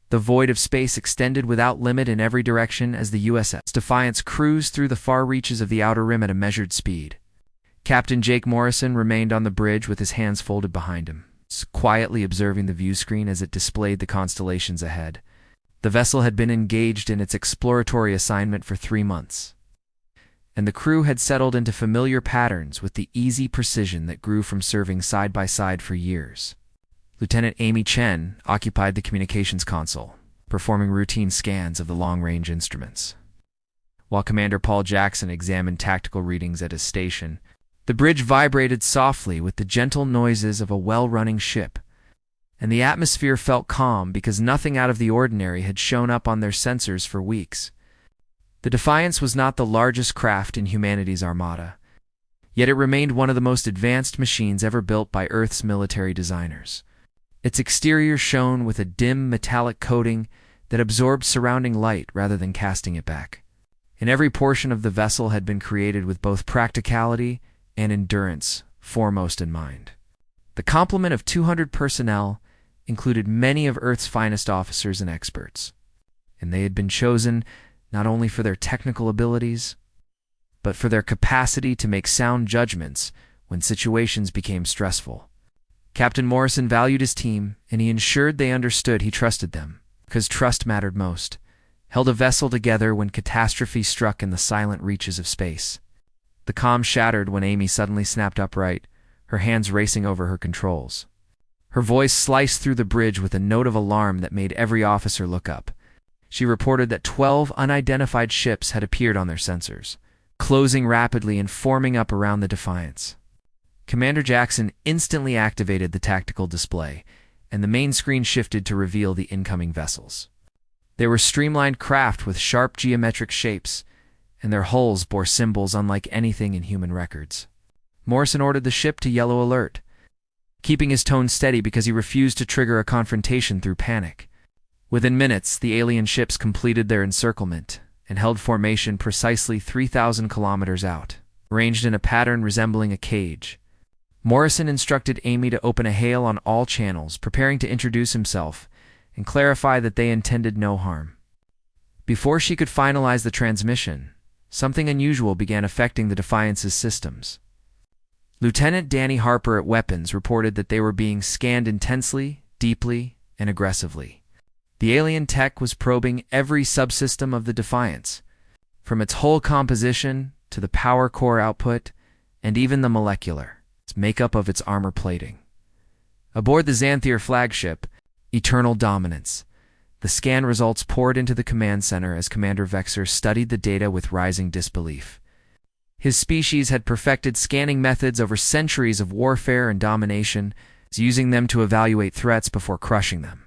The void of space extended without limit in every direction as the USS Defiance cruised through the far reaches of the outer rim at a measured speed. Captain Jake Morrison remained on the bridge with his hands folded behind him, quietly observing the view screen as it displayed the constellations ahead. The vessel had been engaged in its exploratory assignment for 3 months, and the crew had settled into familiar patterns with the easy precision that grew from serving side by side for years. Lieutenant Amy Chen occupied the communications console, performing routine scans of the long-range instruments, while Commander Paul Jackson examined tactical readings at his station. The bridge vibrated softly with the gentle noises of a well-running ship, and the atmosphere felt calm because nothing out of the ordinary had shown up on their sensors for weeks. The Defiance was not the largest craft in humanity's armada, yet it remained one of the most advanced machines ever built by Earth's military designers. Its exterior shone with a dim metallic coating that absorbed surrounding light rather than casting it back. And every portion of the vessel had been created with both practicality and endurance foremost in mind. The complement of 200 personnel included many of Earth's finest officers and experts, and they had been chosen not only for their technical abilities, but for their capacity to make sound judgments when situations became stressful. Captain Morrison valued his team, and he ensured they understood he trusted them, because trust mattered most. Held a vessel together when catastrophe struck in the silent reaches of space. The calm shattered when Amy suddenly snapped upright, her hands racing over her controls. Her voice sliced through the bridge with a note of alarm that made every officer look up. She reported that 12 unidentified ships had appeared on their sensors, closing rapidly and forming up around the Defiance. Commander Jackson instantly activated the tactical display, and the main screen shifted to reveal the incoming vessels. They were streamlined craft with sharp geometric shapes, and their hulls bore symbols unlike anything in human records. Morrison ordered the ship to yellow alert, keeping his tone steady because he refused to trigger a confrontation through panic. Within minutes, the alien ships completed their encirclement and held formation precisely 3,000 kilometers out, ranged in a pattern resembling a cage. Morrison instructed Amy to open a hail on all channels, preparing to introduce himself and clarify that they intended no harm. Before she could finalize the transmission, something unusual began affecting the Defiance's systems. Lieutenant Danny Harper at Weapons reported that they were being scanned intensely, deeply, and aggressively. The alien tech was probing every subsystem of the Defiance, from its hull composition to the power core output, and even the molecular makeup of its armor plating. Aboard the Xanthier flagship, Eternal Dominance, the scan results poured into the command center as Commander Vexer studied the data with rising disbelief. His species had perfected scanning methods over centuries of warfare and domination, using them to evaluate threats before crushing them.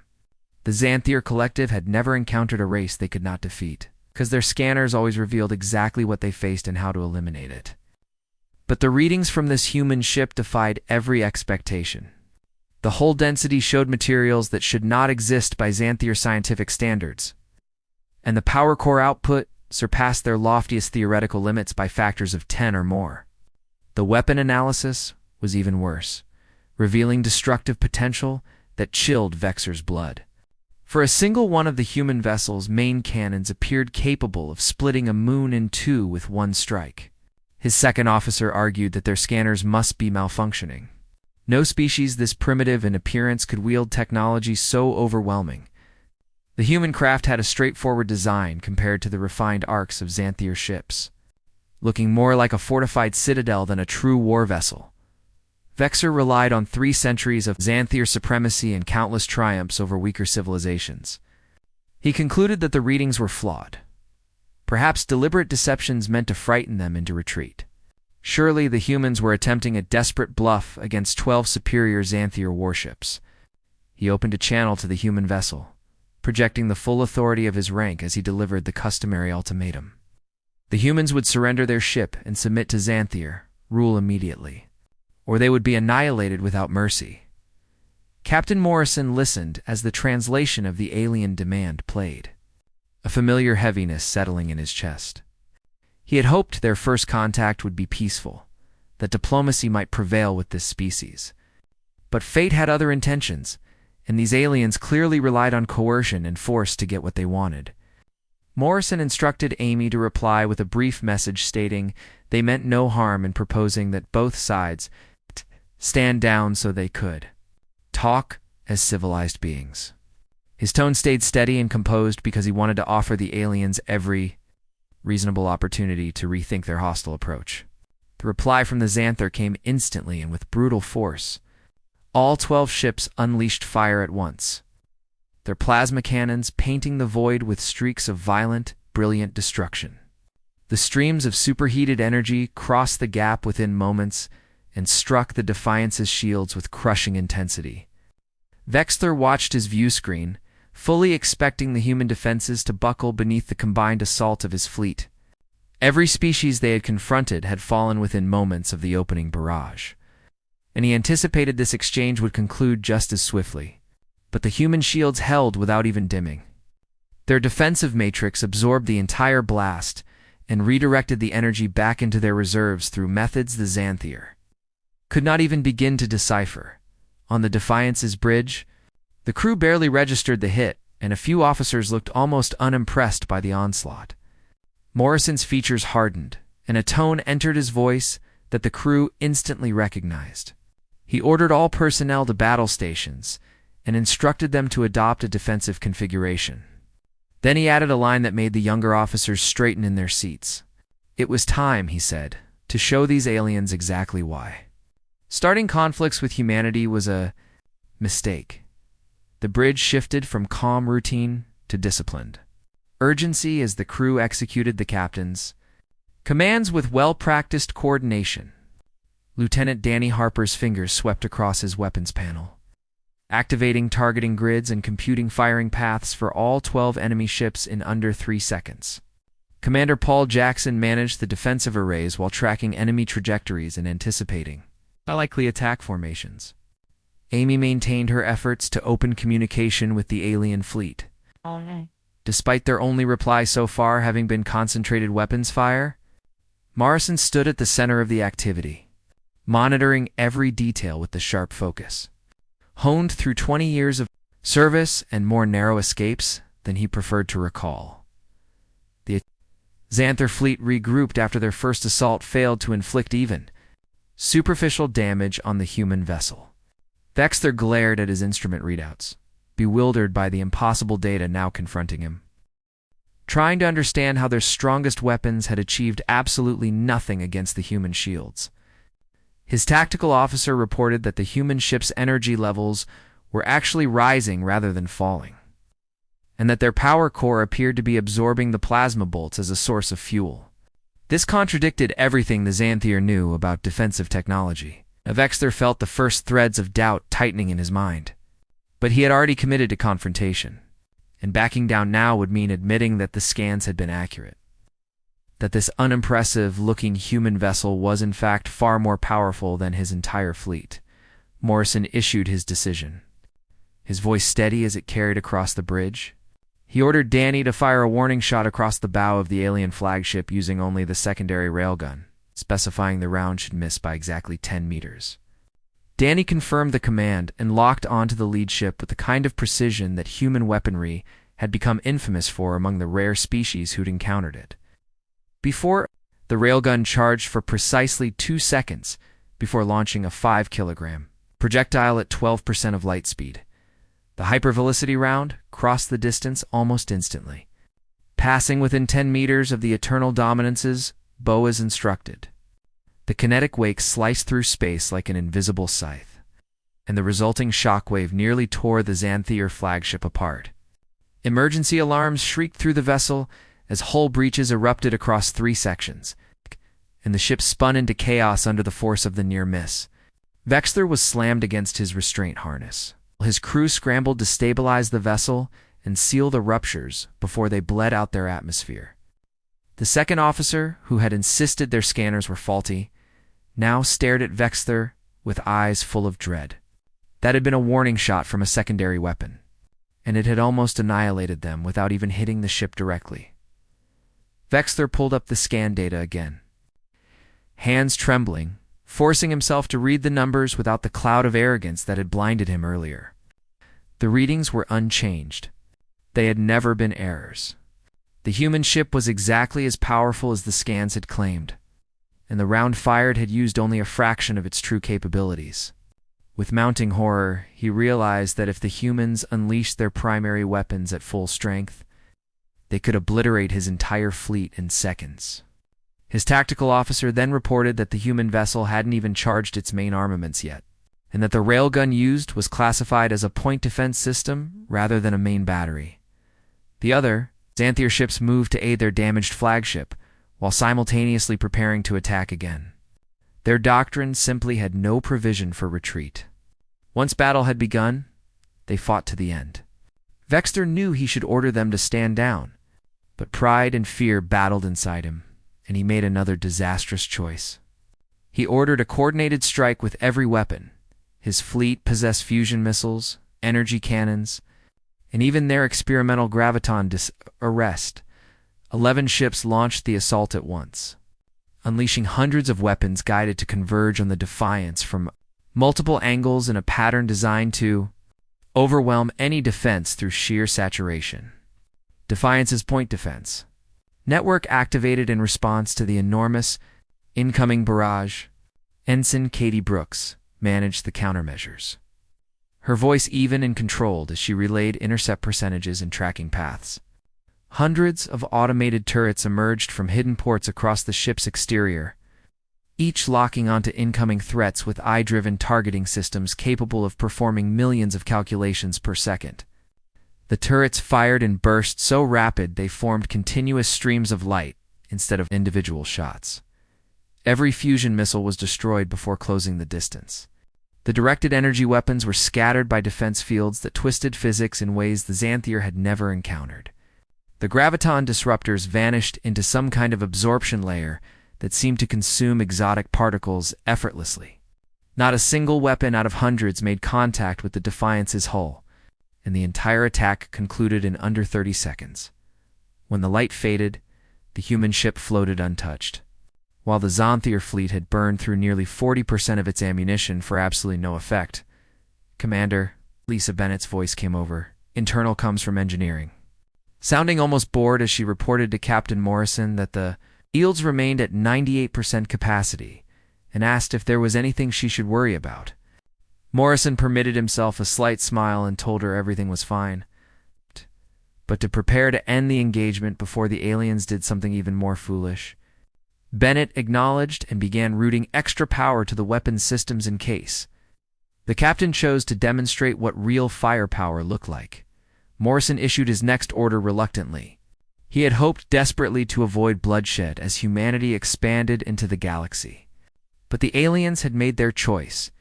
The Xanthier Collective had never encountered a race they could not defeat, because their scanners always revealed exactly what they faced and how to eliminate it. But the readings from this human ship defied every expectation. The hull density showed materials that should not exist by Xanthier scientific standards, and the power core output surpassed their loftiest theoretical limits by factors of 10 or more. The weapon analysis was even worse, revealing destructive potential that chilled Vexer's blood. For a single one of the human vessel's main cannons appeared capable of splitting a moon in two with one strike. His second officer argued that their scanners must be malfunctioning. No species this primitive in appearance could wield technology so overwhelming. The human craft had a straightforward design compared to the refined arcs of Xanthier ships, looking more like a fortified citadel than a true war vessel. Vexer relied on 3 centuries of Xanthier supremacy and countless triumphs over weaker civilizations. He concluded that the readings were flawed, perhaps deliberate deceptions meant to frighten them into retreat. Surely the humans were attempting a desperate bluff against 12 superior Xanthier warships. He opened a channel to the human vessel, projecting the full authority of his rank as he delivered the customary ultimatum. The humans would surrender their ship and submit to Xanthier, rule immediately, or they would be annihilated without mercy. Captain Morrison listened as the translation of the alien demand played, a familiar heaviness settling in his chest. He had hoped their first contact would be peaceful, that diplomacy might prevail with this species. But fate had other intentions, and these aliens clearly relied on coercion and force to get what they wanted. Morrison instructed Amy to reply with a brief message stating they meant no harm and proposing that both sides stand down so they could talk as civilized beings. His tone stayed steady and composed because he wanted to offer the aliens every reasonable opportunity to rethink their hostile approach. The reply from the Xanther came instantly and with brutal force. All 12 ships unleashed fire at once, their plasma cannons painting the void with streaks of violent, brilliant destruction. The streams of superheated energy crossed the gap within moments and struck the Defiance's shields with crushing intensity. Vexler watched his view screen, fully expecting the human defenses to buckle beneath the combined assault of his fleet. Every species they had confronted had fallen within moments of the opening barrage, and he anticipated this exchange would conclude just as swiftly. But the human shields held without even dimming. Their defensive matrix absorbed the entire blast and redirected the energy back into their reserves through methods the Xanther could not even begin to decipher. On the Defiance's bridge, the crew barely registered the hit, and a few officers looked almost unimpressed by the onslaught. Morrison's features hardened, and a tone entered his voice that the crew instantly recognized. He ordered all personnel to battle stations and instructed them to adopt a defensive configuration. Then he added a line that made the younger officers straighten in their seats. It was time, he said, to show these aliens exactly why. Starting conflicts with humanity was a mistake. The bridge shifted from calm routine to disciplined urgency as the crew executed the captain's commands with well-practiced coordination. Lieutenant Danny Harper's fingers swept across his weapons panel, activating targeting grids and computing firing paths for all 12 enemy ships in under 3 seconds. Commander Paul Jackson managed the defensive arrays while tracking enemy trajectories and anticipating likely attack formations. Amy maintained her efforts to open communication with the alien fleet. Despite their only reply so far having been concentrated weapons fire, Morrison stood at the center of the activity, monitoring every detail with the sharp focus. Honed through 20 years of service and more narrow escapes than he preferred to recall. The Xanther fleet regrouped after their first assault failed to inflict even superficial damage on the human vessel. Vexler glared at his instrument readouts, bewildered by the impossible data now confronting him, trying to understand how their strongest weapons had achieved absolutely nothing against the human shields. His tactical officer reported that the human ship's energy levels were actually rising rather than falling, and that their power core appeared to be absorbing the plasma bolts as a source of fuel. This contradicted everything the Xanther knew about defensive technology. Vexler felt the first threads of doubt tightening in his mind. But he had already committed to confrontation, and backing down now would mean admitting that the scans had been accurate. That this unimpressive-looking human vessel was in fact far more powerful than his entire fleet. Morrison issued his decision, his voice steady as it carried across the bridge. He ordered Danny to fire a warning shot across the bow of the alien flagship using only the secondary railgun, specifying the round should miss by exactly 10 meters. Danny confirmed the command and locked onto the lead ship with the kind of precision that human weaponry had become infamous for among the rare species who'd encountered it. The railgun charged for precisely 2 seconds before launching a 5-kilogram projectile at 12% of light speed. The hypervelocity round crossed the distance almost instantly, passing within 10 meters of the eternal dominance's bow as instructed. The kinetic wake sliced through space like an invisible scythe, and the resulting shockwave nearly tore the Xanther flagship apart. Emergency alarms shrieked through the vessel as hull breaches erupted across 3 sections, and the ship spun into chaos under the force of the near miss. Vexler was slammed against his restraint harness. His crew scrambled to stabilize the vessel and seal the ruptures before they bled out their atmosphere. The second officer, who had insisted their scanners were faulty, now stared at Vexler with eyes full of dread. That had been a warning shot from a secondary weapon, and it had almost annihilated them without even hitting the ship directly. Vexler pulled up the scan data again, hands trembling, forcing himself to read the numbers without the cloud of arrogance that had blinded him earlier. The readings were unchanged. They had never been errors. The human ship was exactly as powerful as the scans had claimed, and the round fired had used only a fraction of its true capabilities. With mounting horror, he realized that if the humans unleashed their primary weapons at full strength, they could obliterate his entire fleet in seconds. His tactical officer then reported that the human vessel hadn't even charged its main armaments yet, and that the railgun used was classified as a point defense system rather than a main battery. The other, Xanthier ships moved to aid their damaged flagship, while simultaneously preparing to attack again. Their doctrine simply had no provision for retreat. Once battle had begun, they fought to the end. Vexter knew he should order them to stand down, but pride and fear battled inside him, and he made another disastrous choice. He ordered a coordinated strike with every weapon. His fleet possessed fusion missiles, energy cannons, and even their experimental graviton arrest. 11 ships launched the assault at once, unleashing hundreds of weapons guided to converge on the Defiance from multiple angles in a pattern designed to overwhelm any defense through sheer saturation. Defiance's point defense network activated in response to the enormous incoming barrage. Ensign Katie Brooks managed the countermeasures, her voice even and controlled as she relayed intercept percentages and tracking paths. Hundreds of automated turrets emerged from hidden ports across the ship's exterior, each locking onto incoming threats with eye-driven targeting systems capable of performing millions of calculations per second. The turrets fired in bursts so rapid they formed continuous streams of light instead of individual shots. Every fusion missile was destroyed before closing the distance. The directed energy weapons were scattered by defense fields that twisted physics in ways the Xanthier had never encountered. The graviton disruptors vanished into some kind of absorption layer that seemed to consume exotic particles effortlessly. Not a single weapon out of hundreds made contact with the Defiance's hull, and the entire attack concluded in under 30 seconds. When the light faded, the human ship floated untouched. While the Xanthier fleet had burned through nearly 40% of its ammunition for absolutely no effect. "Commander," Lisa Bennett's voice came over. "Internal comes from engineering." Sounding almost bored as she reported to Captain Morrison that the yields remained at 98% capacity, and asked if there was anything she should worry about. Morrison permitted himself a slight smile and told her everything was fine, but to prepare to end the engagement before the aliens did something even more foolish. Bennett acknowledged and began routing extra power to the weapons systems in case. The captain chose to demonstrate what real firepower looked like. Morrison issued his next order reluctantly. He had hoped desperately to avoid bloodshed as humanity expanded into the galaxy. But the aliens had made their choice,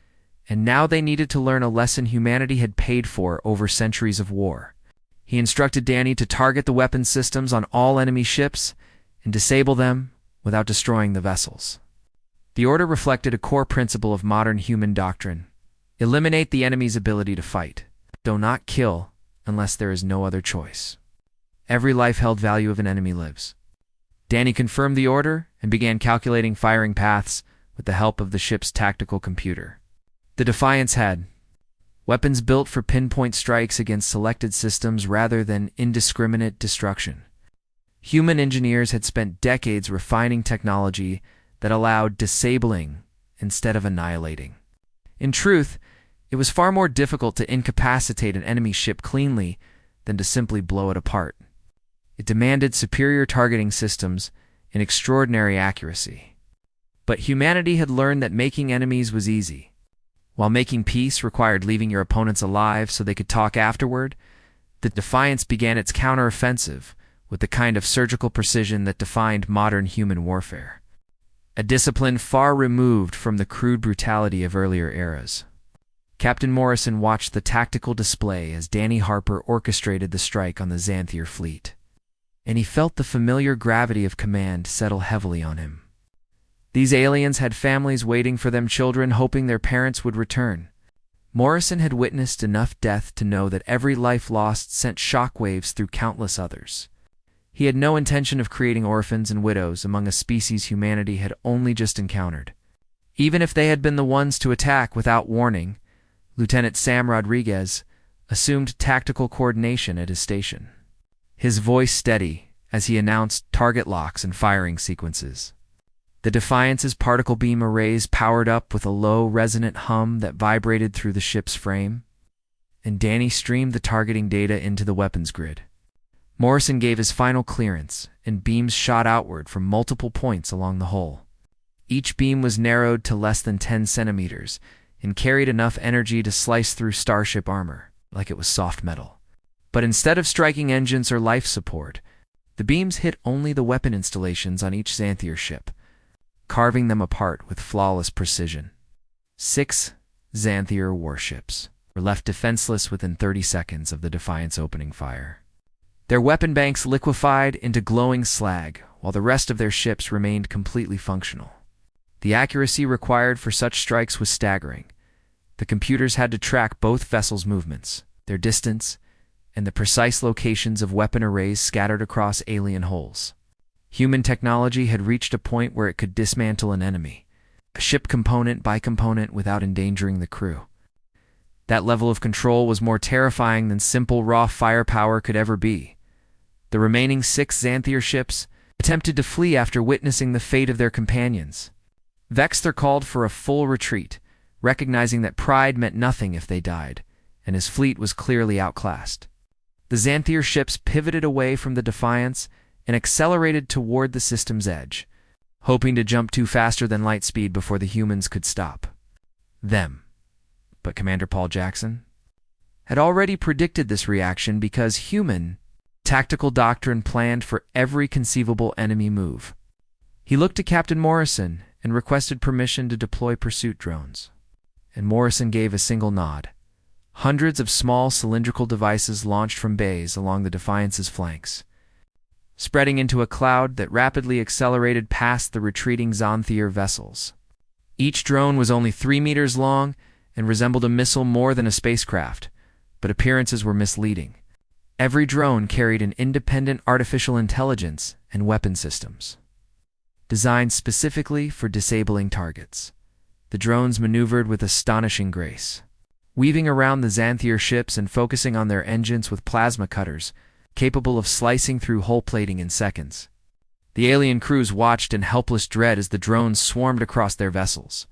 and now they needed to learn a lesson humanity had paid for over centuries of war. He instructed Danny to target the weapons systems on all enemy ships and disable them without destroying the vessels. The order reflected a core principle of modern human doctrine: eliminate the enemy's ability to fight. Do not kill unless there is no other choice. Every life held value of an enemy lives. Danny confirmed the order and began calculating firing paths with the help of the ship's tactical computer. The Defiance had weapons built for pinpoint strikes against selected systems rather than indiscriminate destruction. Human engineers had spent decades refining technology that allowed disabling instead of annihilating. In truth, it was far more difficult to incapacitate an enemy ship cleanly than to simply blow it apart. It demanded superior targeting systems and extraordinary accuracy. But humanity had learned that making enemies was easy. While making peace required leaving your opponents alive so they could talk afterward, the Defiance began its counteroffensive with the kind of surgical precision that defined modern human warfare, a discipline far removed from the crude brutality of earlier eras. Captain Morrison watched the tactical display as Danny Harper orchestrated the strike on the Xanthier fleet, and he felt the familiar gravity of command settle heavily on him. These aliens had families waiting for them, children hoping their parents would return. Morrison had witnessed enough death to know that every life lost sent shockwaves through countless others. He had no intention of creating orphans and widows among a species humanity had only just encountered. Even if they had been the ones to attack without warning, Lieutenant Sam Rodriguez, assumed tactical coordination at his station. His voice steady as he announced target locks and firing sequences. The Defiance's particle beam arrays powered up with a low, resonant hum that vibrated through the ship's frame, and Danny streamed the targeting data into the weapons grid. Morrison gave his final clearance, and beams shot outward from multiple points along the hull. Each beam was narrowed to less than 10 centimeters and carried enough energy to slice through starship armor like it was soft metal. But instead of striking engines or life support, the beams hit only the weapon installations on each Xanthier ship, carving them apart with flawless precision. 6 Xanthier warships were left defenseless within 30 seconds of the Defiance opening fire. Their weapon banks liquefied into glowing slag, while the rest of their ships remained completely functional. The accuracy required for such strikes was staggering. The computers had to track both vessels' movements, their distance, and the precise locations of weapon arrays scattered across alien hulls. Human technology had reached a point where it could dismantle an enemy, a ship component by component without endangering the crew. That level of control was more terrifying than simple raw firepower could ever be. The remaining 6 Xanthier ships attempted to flee after witnessing the fate of their companions. Vexter called for a full retreat, recognizing that pride meant nothing if they died, and his fleet was clearly outclassed. The Xanthier ships pivoted away from the Defiance and accelerated toward the system's edge, hoping to jump to faster than light speed before the humans could stop them. But Commander Paul Jackson had already predicted this reaction because human tactical doctrine planned for every conceivable enemy move. He looked to Captain Morrison and requested permission to deploy pursuit drones. And Morrison gave a single nod. Hundreds of small cylindrical devices launched from bays along the Defiance's flanks, spreading into a cloud that rapidly accelerated past the retreating Xanthier vessels. Each drone was only 3 meters long and resembled a missile more than a spacecraft, but appearances were misleading. Every drone carried an independent artificial intelligence and weapon systems, designed specifically for disabling targets. The drones maneuvered with astonishing grace, weaving around the Xanthier ships and focusing on their engines with plasma cutters, capable of slicing through hull plating in seconds. The alien crews watched in helpless dread as the drones swarmed across their vessels,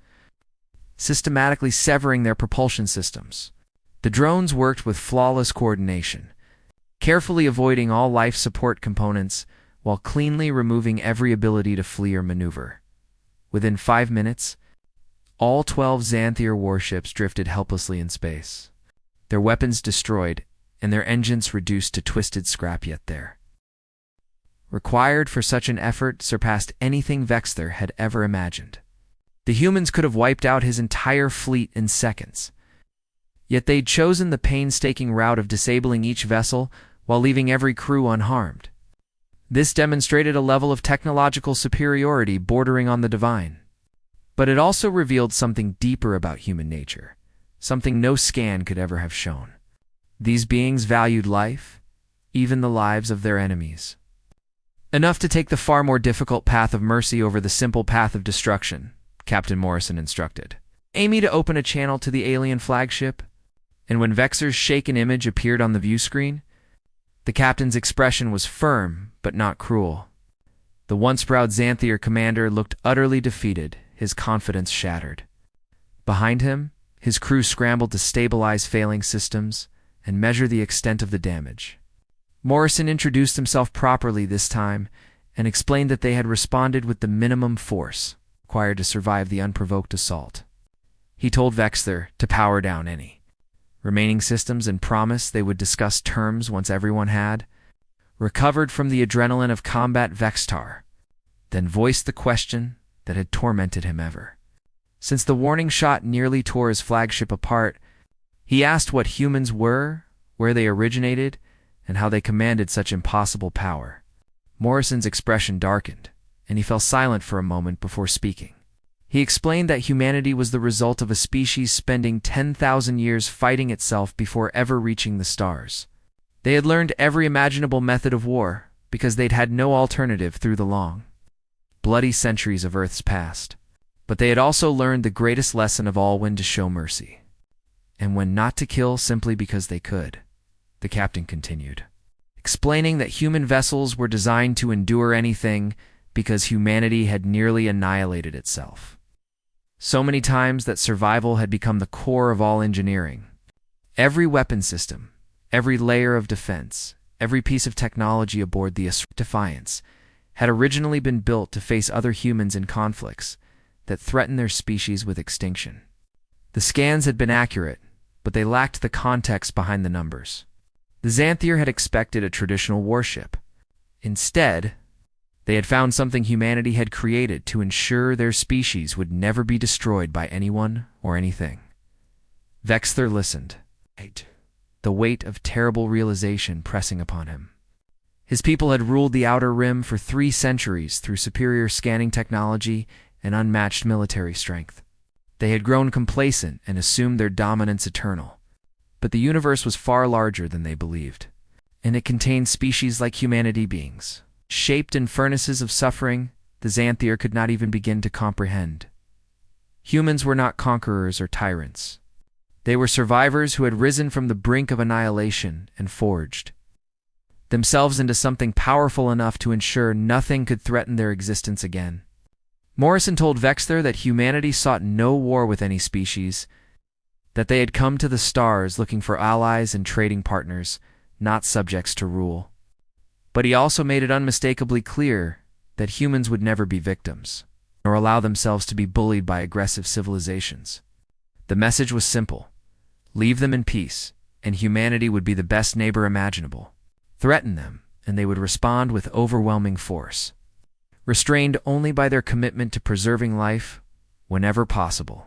systematically severing their propulsion systems. The drones worked with flawless coordination, carefully avoiding all life support components while cleanly removing every ability to flee or maneuver. Within 5 minutes, all 12 Xanthier warships drifted helplessly in space, their weapons destroyed and their engines reduced to twisted scrap yet there. Required for such an effort surpassed anything Vexter had ever imagined. The humans could have wiped out his entire fleet in seconds, yet they'd chosen the painstaking route of disabling each vessel while leaving every crew unharmed. This demonstrated a level of technological superiority bordering on the divine. But it also revealed something deeper about human nature, something no scan could ever have shown. These beings valued life, even the lives of their enemies, enough to take the far more difficult path of mercy over the simple path of destruction, Captain Morrison instructed. Amy to open a channel to the alien flagship, and when Vexer's shaken image appeared on the view screen, the captain's expression was firm but not cruel. The once proud Xanthier commander looked utterly defeated, his confidence shattered. Behind him, his crew scrambled to stabilize failing systems and measure the extent of the damage. Morrison introduced himself properly this time and explained that they had responded with the minimum force required to survive the unprovoked assault. He told Vexter to power down any remaining systems and promised they would discuss terms once everyone had recovered from the adrenaline of combat. Vextar then voiced the question that had tormented him ever since the warning shot nearly tore his flagship apart. He asked what humans were, where they originated, and how they commanded such impossible power. Morrison's expression darkened, and he fell silent for a moment before speaking. He explained that humanity was the result of a species spending 10,000 years fighting itself before ever reaching the stars. They had learned every imaginable method of war because they'd had no alternative through the long, bloody centuries of Earth's past. But they had also learned the greatest lesson of all: when to show mercy. and when not to kill simply because they could. The captain continued, explaining that human vessels were designed to endure anything because humanity had nearly annihilated itself. So many times that survival had become the core of all engineering. Every weapon system, every layer of defense, every piece of technology aboard the Defiance had originally been built to face other humans in conflicts that threatened their species with extinction. The scans had been accurate, but they lacked the context behind the numbers. The Xanthier had expected a traditional warship. Instead, they had found something humanity had created to ensure their species would never be destroyed by anyone or anything. Vexther listened, the weight of terrible realization pressing upon him. His people had ruled the Outer Rim for 3 centuries through superior scanning technology and unmatched military strength. They had grown complacent and assumed their dominance eternal. But the universe was far larger than they believed, and it contained species like humanity beings, shaped in furnaces of suffering the Xanthier could not even begin to comprehend. Humans were not conquerors or tyrants. They were survivors who had risen from the brink of annihilation and forged themselves into something powerful enough to ensure nothing could threaten their existence again. Morrison told Vexther that humanity sought no war with any species, that they had come to the stars looking for allies and trading partners, not subjects to rule. But he also made it unmistakably clear that humans would never be victims, nor allow themselves to be bullied by aggressive civilizations. The message was simple. Leave them in peace, and humanity would be the best neighbor imaginable. Threaten them, and they would respond with overwhelming force, restrained only by their commitment to preserving life whenever possible.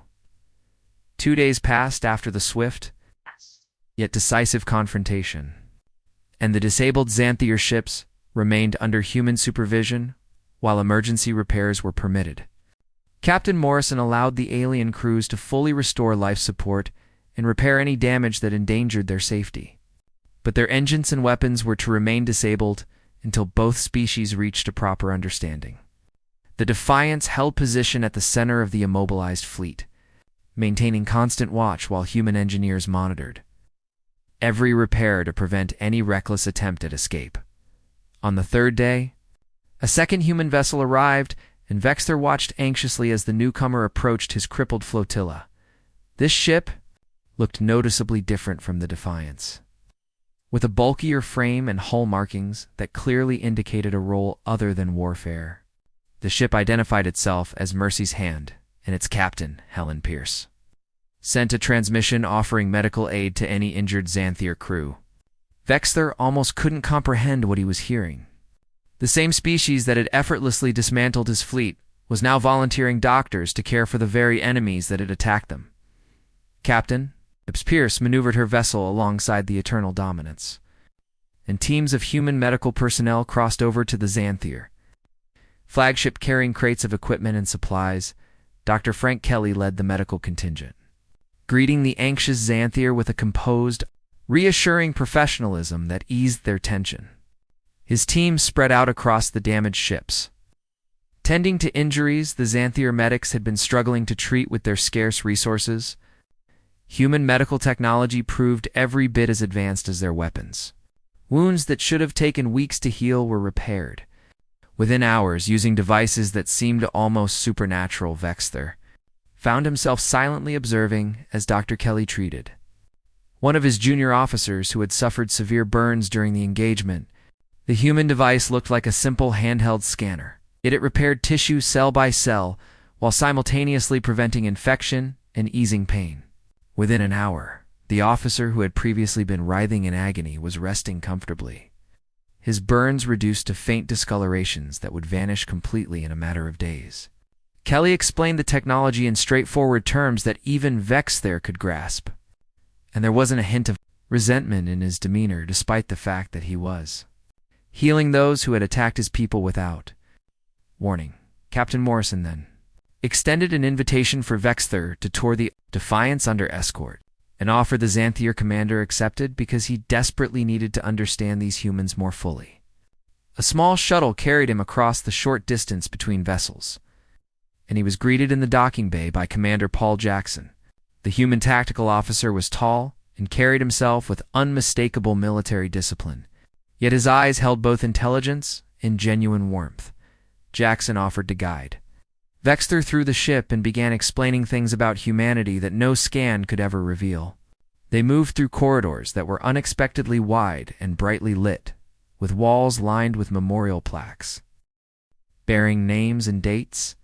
2 days passed after the swift, yet decisive confrontation, and the disabled Xanthier ships remained under human supervision while emergency repairs were permitted. Captain Morrison allowed the alien crews to fully restore life support and repair any damage that endangered their safety. But their engines and weapons were to remain disabled until both species reached a proper understanding. The Defiance held position at the center of the immobilized fleet, maintaining constant watch while human engineers monitored every repair to prevent any reckless attempt at escape. On the 3rd day, a second human vessel arrived, and Vexther watched anxiously as the newcomer approached his crippled flotilla. This ship looked noticeably different from the Defiance, with a bulkier frame and hull markings that clearly indicated a role other than warfare. The ship identified itself as Mercy's Hand, and its captain, Helen Pierce, sent a transmission offering medical aid to any injured Xanthier crew. Vexther almost couldn't comprehend what he was hearing. The same species that had effortlessly dismantled his fleet was now volunteering doctors to care for the very enemies that had attacked them. Captain Pierce maneuvered her vessel alongside the Eternal Dominance, and teams of human medical personnel crossed over to the Xanthier. Flagship carrying crates of equipment and supplies, Dr. Frank Kelly led the medical contingent, greeting the anxious Xanthier with a composed, reassuring professionalism that eased their tension. His team spread out across the damaged ships. Tending to injuries the Xanthier medics had been struggling to treat with their scarce resources, human medical technology proved every bit as advanced as their weapons. Wounds that should have taken weeks to heal were repaired within hours using devices that seemed almost supernatural. Vexther found himself silently observing as Dr. Kelly treated one of his junior officers who had suffered severe burns during the engagement. The human device looked like a simple handheld scanner, yet it repaired tissue cell by cell while simultaneously preventing infection and easing pain. Within an hour, the officer who had previously been writhing in agony was resting comfortably, his burns reduced to faint discolorations that would vanish completely in a matter of days. Kelly explained the technology in straightforward terms that even Vexther could grasp, and there wasn't a hint of resentment in his demeanor despite the fact that he was healing those who had attacked his people without warning. Captain Morrison then extended an invitation for Vexther to tour the Defiance under escort, an offer the Xanthier commander accepted because he desperately needed to understand these humans more fully. A small shuttle carried him across the short distance between vessels, and he was greeted in the docking bay by Commander Paul Jackson, The human tactical officer was tall and carried himself with unmistakable military discipline, yet his eyes held both intelligence and genuine warmth. Jackson offered to guide Vexter through the ship and began explaining things about humanity that no scan could ever reveal. They moved through corridors that were unexpectedly wide and brightly lit, with walls lined with memorial plaques bearing names and dates.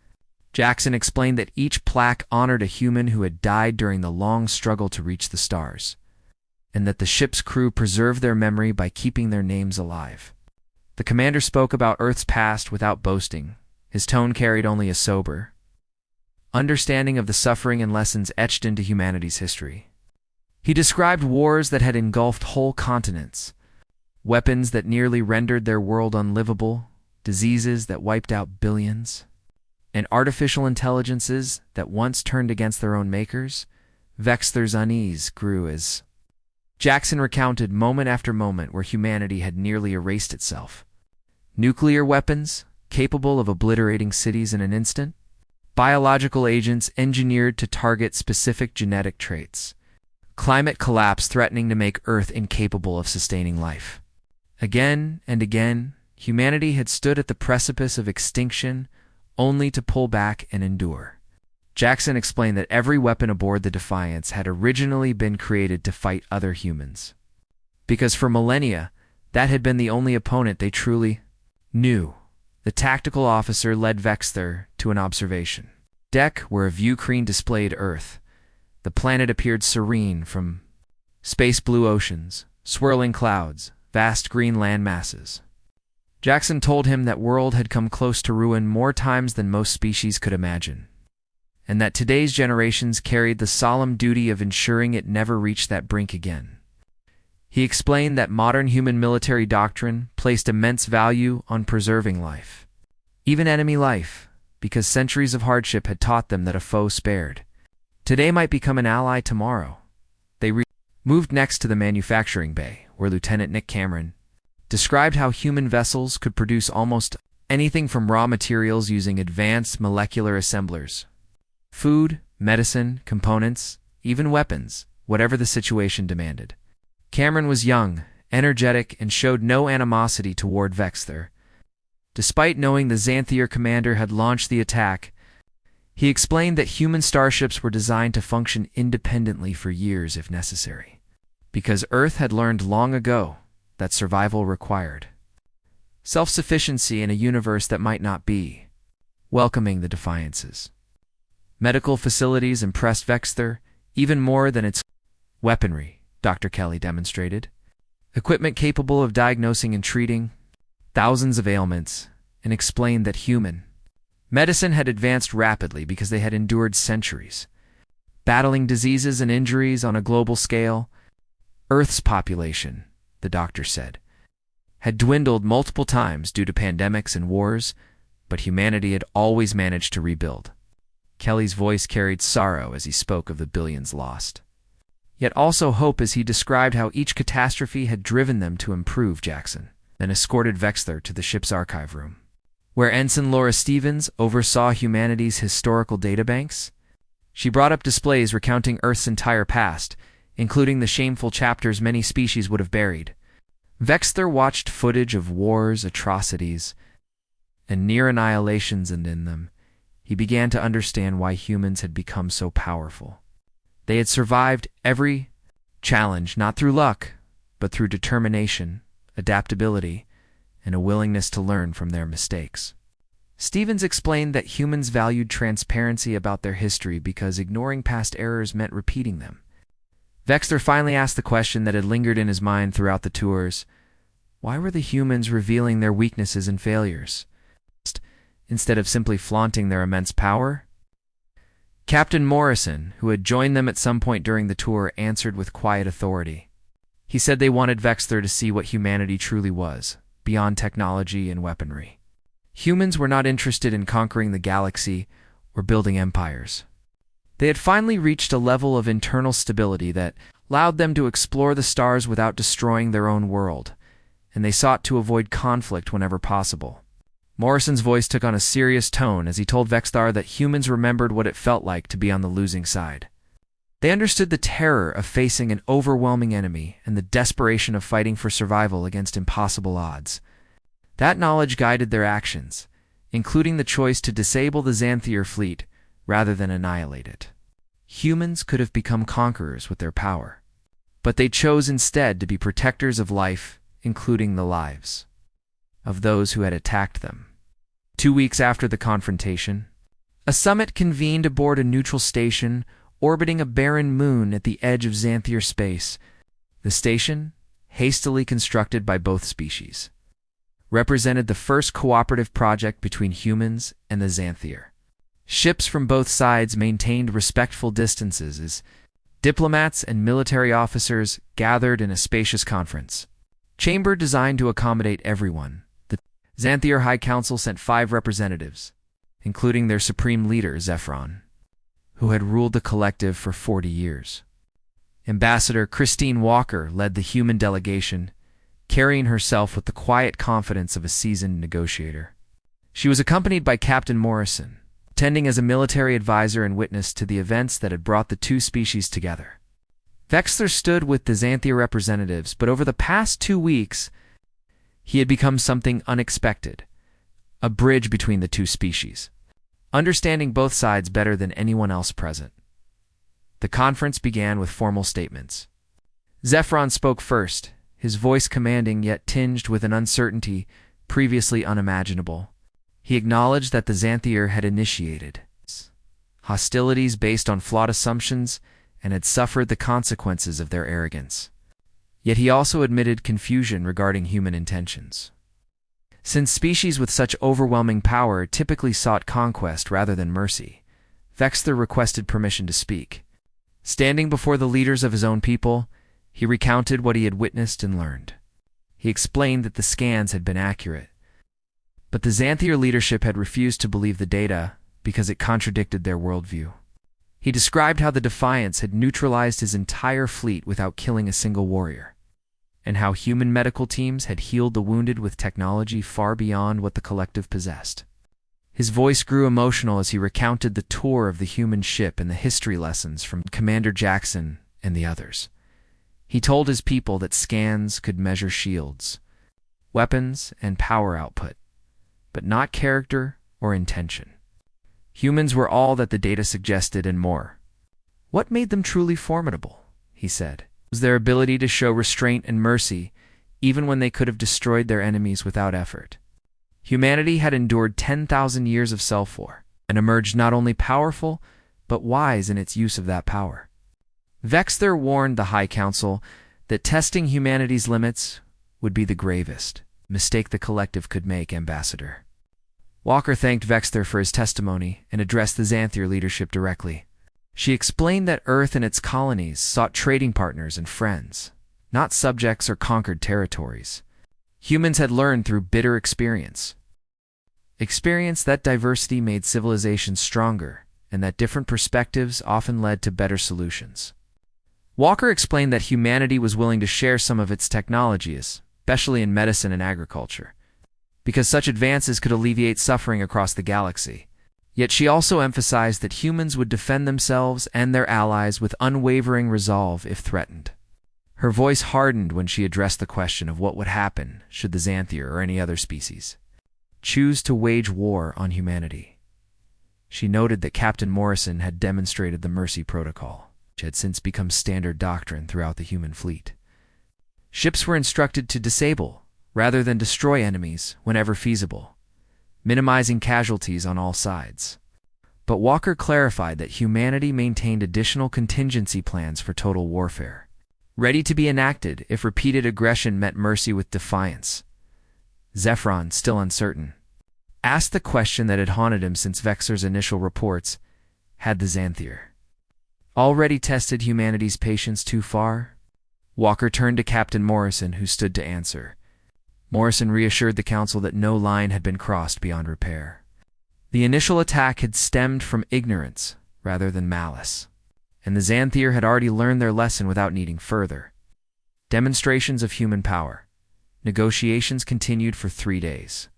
Jackson explained that each plaque honored a human who had died during the long struggle to reach the stars, and that the ship's crew preserved their memory by keeping their names alive. The commander spoke about Earth's past without boasting. His tone carried only a sober understanding of the suffering and lessons etched into humanity's history. He described wars that had engulfed whole continents, weapons that nearly rendered their world unlivable, diseases that wiped out billions, and artificial intelligences that once turned against their own makers. Vexter's unease grew as Jackson recounted moment after moment where humanity had nearly erased itself. Nuclear weapons, capable of obliterating cities in an instant, biological agents engineered to target specific genetic traits, climate collapse threatening to make Earth incapable of sustaining life. Again and again, humanity had stood at the precipice of extinction only to pull back and endure. Jackson explained that every weapon aboard the Defiance had originally been created to fight other humans, because for millennia, that had been the only opponent they truly knew. The tactical officer led Vexter to an observation deck where a view screen displayed Earth. The planet appeared serene from space blue oceans, swirling clouds, vast green land masses. Jackson told him that world had come close to ruin more times than most species could imagine, and that today's generations carried the solemn duty of ensuring it never reached that brink again. He explained that modern human military doctrine placed immense value on preserving life, even enemy life, because centuries of hardship had taught them that a foe spared today might become an ally tomorrow. They moved next to the manufacturing bay, where Lieutenant Nick Cameron described how human vessels could produce almost anything from raw materials using advanced molecular assemblers, food, medicine, components, even weapons, whatever the situation demanded. Cameron was young, energetic, and showed no animosity toward Vexter. Despite knowing the Xanthier commander had launched the attack, he explained that human starships were designed to function independently for years if necessary, because Earth had learned long ago that survival required self-sufficiency in a universe that might not be welcoming the Defiances. Medical facilities impressed Vexter even more than its weaponry, Dr. Kelly demonstrated. Equipment capable of diagnosing and treating thousands of ailments, and explained that human medicine had advanced rapidly because they had endured centuries, battling diseases and injuries on a global scale. Earth's population, the doctor said, had dwindled multiple times due to pandemics and wars, but humanity had always managed to rebuild. Kelly's voice carried sorrow as he spoke of the billions lost, yet also hope as he described how each catastrophe had driven them to improve. Jackson then escorted Vexter to the ship's archive room, where Ensign Laura Stevens oversaw humanity's historical databanks. She brought up displays recounting Earth's entire past, including the shameful chapters many species would have buried. Vexter watched footage of wars, atrocities, and near annihilations, and in them, he began to understand why humans had become so powerful. They had survived every challenge, not through luck, but through determination, adaptability, and a willingness to learn from their mistakes. Stevens explained that humans valued transparency about their history because ignoring past errors meant repeating them. Vexter finally asked the question that had lingered in his mind throughout the tours: why were the humans revealing their weaknesses and failures, instead of simply flaunting their immense power? Captain Morrison, who had joined them at some point during the tour, answered with quiet authority. He said they wanted Vexter to see what humanity truly was, beyond technology and weaponry. Humans were not interested in conquering the galaxy or building empires. They had finally reached a level of internal stability that allowed them to explore the stars without destroying their own world, and they sought to avoid conflict whenever possible. Morrison's voice took on a serious tone as he told Vexter that humans remembered what it felt like to be on the losing side. They understood the terror of facing an overwhelming enemy and the desperation of fighting for survival against impossible odds. That knowledge guided their actions, including the choice to disable the Xanthier fleet rather than annihilate it. Humans could have become conquerors with their power, but they chose instead to be protectors of life, including the lives of those who had attacked them. 2 weeks after the confrontation, a summit convened aboard a neutral station orbiting a barren moon at the edge of Xanthier space. The station, hastily constructed by both species, represented the first cooperative project between humans and the Xanthier. Ships from both sides maintained respectful distances as diplomats and military officers gathered in a spacious conference chamber designed to accommodate everyone. The Xanthier High Council sent 5 representatives, including their supreme leader, Zephron, who had ruled the collective for 40 years. Ambassador Christine Walker led the human delegation, carrying herself with the quiet confidence of a seasoned negotiator. She was accompanied by Captain Morrison, attending as a military advisor and witness to the events that had brought the two species together. Vexler stood with the Xanthier representatives, but over the past 2 weeks, he had become something unexpected, a bridge between the two species, understanding both sides better than anyone else present. The conference began with formal statements. Zephron spoke first, his voice commanding yet tinged with an uncertainty previously unimaginable. He acknowledged that the Xanthier had initiated hostilities based on flawed assumptions and had suffered the consequences of their arrogance. Yet he also admitted confusion regarding human intentions. Since species with such overwhelming power typically sought conquest rather than mercy, Vexler requested permission to speak. Standing before the leaders of his own people, he recounted what he had witnessed and learned. He explained that the scans had been accurate, but the Xanthier leadership had refused to believe the data because it contradicted their worldview. He described how the Defiance had neutralized his entire fleet without killing a single warrior, and how human medical teams had healed the wounded with technology far beyond what the collective possessed. His voice grew emotional as he recounted the tour of the human ship and the history lessons from Commander Jackson and the others. He told his people that scans could measure shields, weapons, and power output, but not character or intention. Humans were all that the data suggested and more. What made them truly formidable, he said, was their ability to show restraint and mercy even when they could have destroyed their enemies without effort. Humanity had endured 10,000 years of self-war and emerged not only powerful, but wise in its use of that power. Vexler warned the High Council that testing humanity's limits would be the gravest mistake the collective could make, Ambassador. Walker thanked Vexler for his testimony and addressed the Xanthier leadership directly. She explained that Earth and its colonies sought trading partners and friends, not subjects or conquered territories. Humans had learned through bitter experience that diversity made civilizations stronger, and that different perspectives often led to better solutions. Walker explained that humanity was willing to share some of its technologies, especially in medicine and agriculture, because such advances could alleviate suffering across the galaxy. Yet she also emphasized that humans would defend themselves and their allies with unwavering resolve if threatened. Her voice hardened when she addressed the question of what would happen should the Xanthier or any other species choose to wage war on humanity. She noted that Captain Morrison had demonstrated the Mercy Protocol, which had since become standard doctrine throughout the human fleet. Ships were instructed to disable rather than destroy enemies whenever feasible, minimizing casualties on all sides. But Walker clarified that humanity maintained additional contingency plans for total warfare, ready to be enacted if repeated aggression met mercy with defiance. Zephron, still uncertain, asked the question that had haunted him since Vexler's initial reports: had the Xanthier already tested humanity's patience too far? Walker turned to Captain Morrison, who stood to answer. Morrison reassured the council that no line had been crossed beyond repair. The initial attack had stemmed from ignorance rather than malice, and the Xanthier had already learned their lesson without needing further demonstrations of human power. Negotiations continued for 3 days,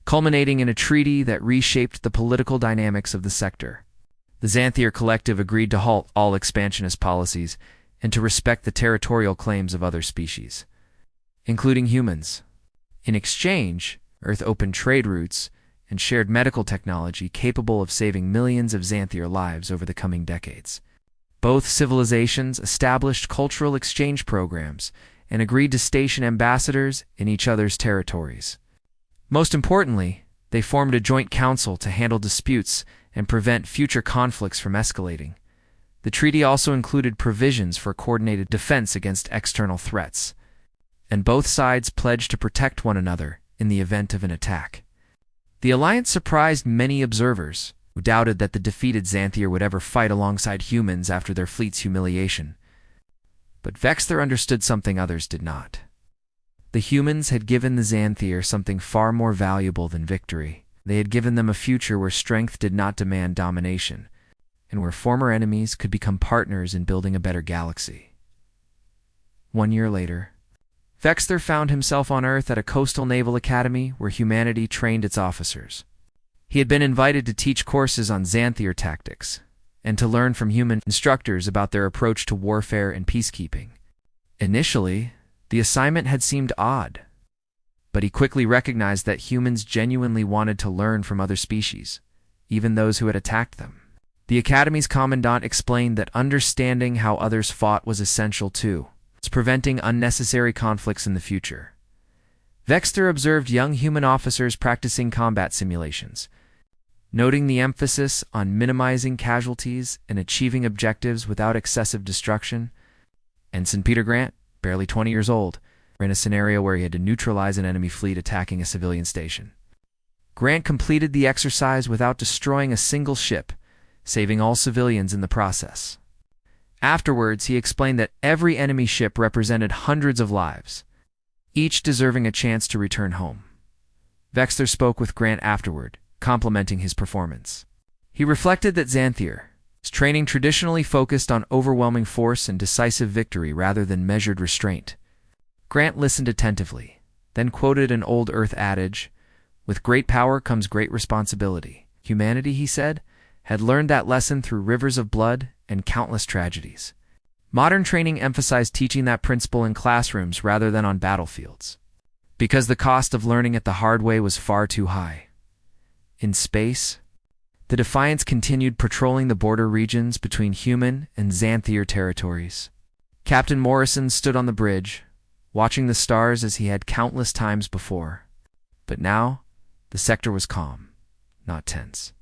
culminating in a treaty that reshaped the political dynamics of the sector. The Xanthier Collective agreed to halt all expansionist policies and to respect the territorial claims of other species, including humans. In exchange, Earth opened trade routes and shared medical technology capable of saving millions of Xanthier lives over the coming decades. Both civilizations established cultural exchange programs and agreed to station ambassadors in each other's territories. Most importantly, they formed a joint council to handle disputes and prevent future conflicts from escalating. The treaty also included provisions for coordinated defense against external threats, and both sides pledged to protect one another in the event of an attack. The alliance surprised many observers, who doubted that the defeated Xanthier would ever fight alongside humans after their fleet's humiliation. But Vexthor understood something others did not. The humans had given the Xanthier something far more valuable than victory. They had given them a future where strength did not demand domination, and where former enemies could become partners in building a better galaxy. 1 year later, Vexthor found himself on Earth at a coastal naval academy where humanity trained its officers. He had been invited to teach courses on Xanthier tactics, and to learn from human instructors about their approach to warfare and peacekeeping. Initially, the assignment had seemed odd, but he quickly recognized that humans genuinely wanted to learn from other species, even those who had attacked them. The Academy's commandant explained that understanding how others fought was essential too. It's preventing unnecessary conflicts in the future. Vexthor observed young human officers practicing combat simulations, noting the emphasis on minimizing casualties and achieving objectives without excessive destruction. Ensign Peter Grant, barely 20 years old, were in a scenario where he had to neutralize an enemy fleet attacking a civilian station. Grant completed the exercise without destroying a single ship, saving all civilians in the process. Afterwards, he explained that every enemy ship represented hundreds of lives, each deserving a chance to return home. Vexthor spoke with Grant afterward, complimenting his performance. He reflected that Xanthier's training traditionally focused on overwhelming force and decisive victory rather than measured restraint. Grant listened attentively, then quoted an old Earth adage, "With great power comes great responsibility." Humanity, he said, had learned that lesson through rivers of blood and countless tragedies. Modern training emphasized teaching that principle in classrooms rather than on battlefields, because the cost of learning it the hard way was far too high. In space, the Defiance continued patrolling the border regions between human and Xanthier territories. Captain Morrison stood on the bridge, watching the stars as he had countless times before. But now, the sector was calm, not tense.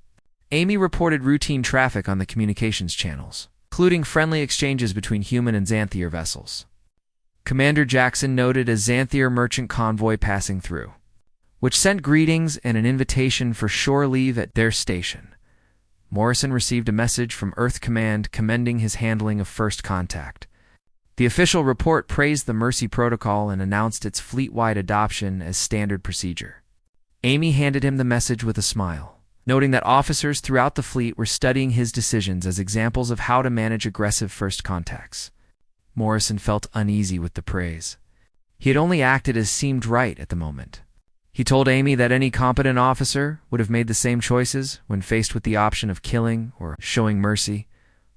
Amy reported routine traffic on the communications channels, including friendly exchanges between human and Xanthier vessels. Commander Jackson noted a Xanthier merchant convoy passing through, which sent greetings and an invitation for shore leave at their station. Morrison received a message from Earth Command commending his handling of first contact. The official report praised the Mercy Protocol and announced its fleet-wide adoption as standard procedure. Amy handed him the message with a smile, noting that officers throughout the fleet were studying his decisions as examples of how to manage aggressive first contacts. Morrison felt uneasy with the praise. He had only acted as seemed right at the moment. He told Amy that any competent officer would have made the same choices when faced with the option of killing or showing mercy,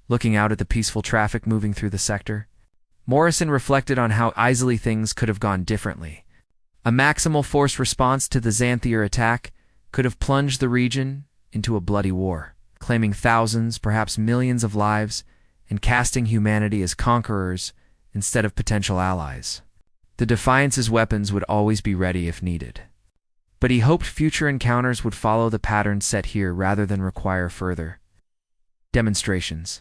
looking out at the peaceful traffic moving through the sector. Morrison reflected on how easily things could have gone differently. A maximal force response to the Xanthier attack could have plunged the region into a bloody war, claiming thousands, perhaps millions of lives, and casting humanity as conquerors instead of potential allies. The Defiance's weapons would always be ready if needed. But he hoped future encounters would follow the pattern set here rather than require further demonstrations.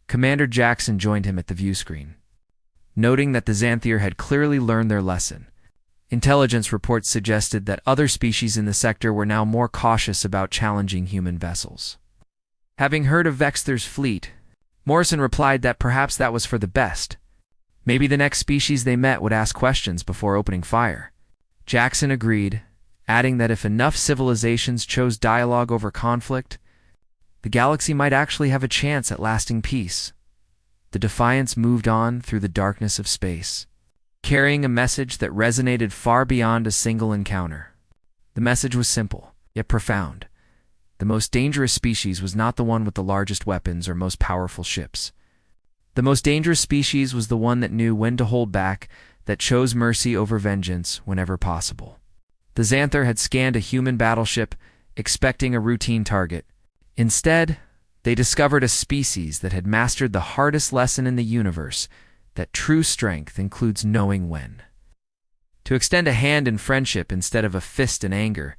Commander Jackson joined him at the view screen, noting that the Xanthier had clearly learned their lesson. Intelligence reports suggested that other species in the sector were now more cautious about challenging human vessels. Having heard of Vexthor's fleet, Morrison replied that perhaps that was for the best. Maybe the next species they met would ask questions before opening fire. Jackson agreed, adding that if enough civilizations chose dialogue over conflict, the galaxy might actually have a chance at lasting peace. The Defiance moved on through the darkness of space, carrying a message that resonated far beyond a single encounter. The message was simple, yet profound. The most dangerous species was not the one with the largest weapons or most powerful ships. The most dangerous species was the one that knew when to hold back, that chose mercy over vengeance whenever possible. The Xanther had scanned a human battleship, expecting a routine target. Instead, they discovered a species that had mastered the hardest lesson in the universe, that true strength includes knowing when to extend a hand in friendship instead of a fist in anger,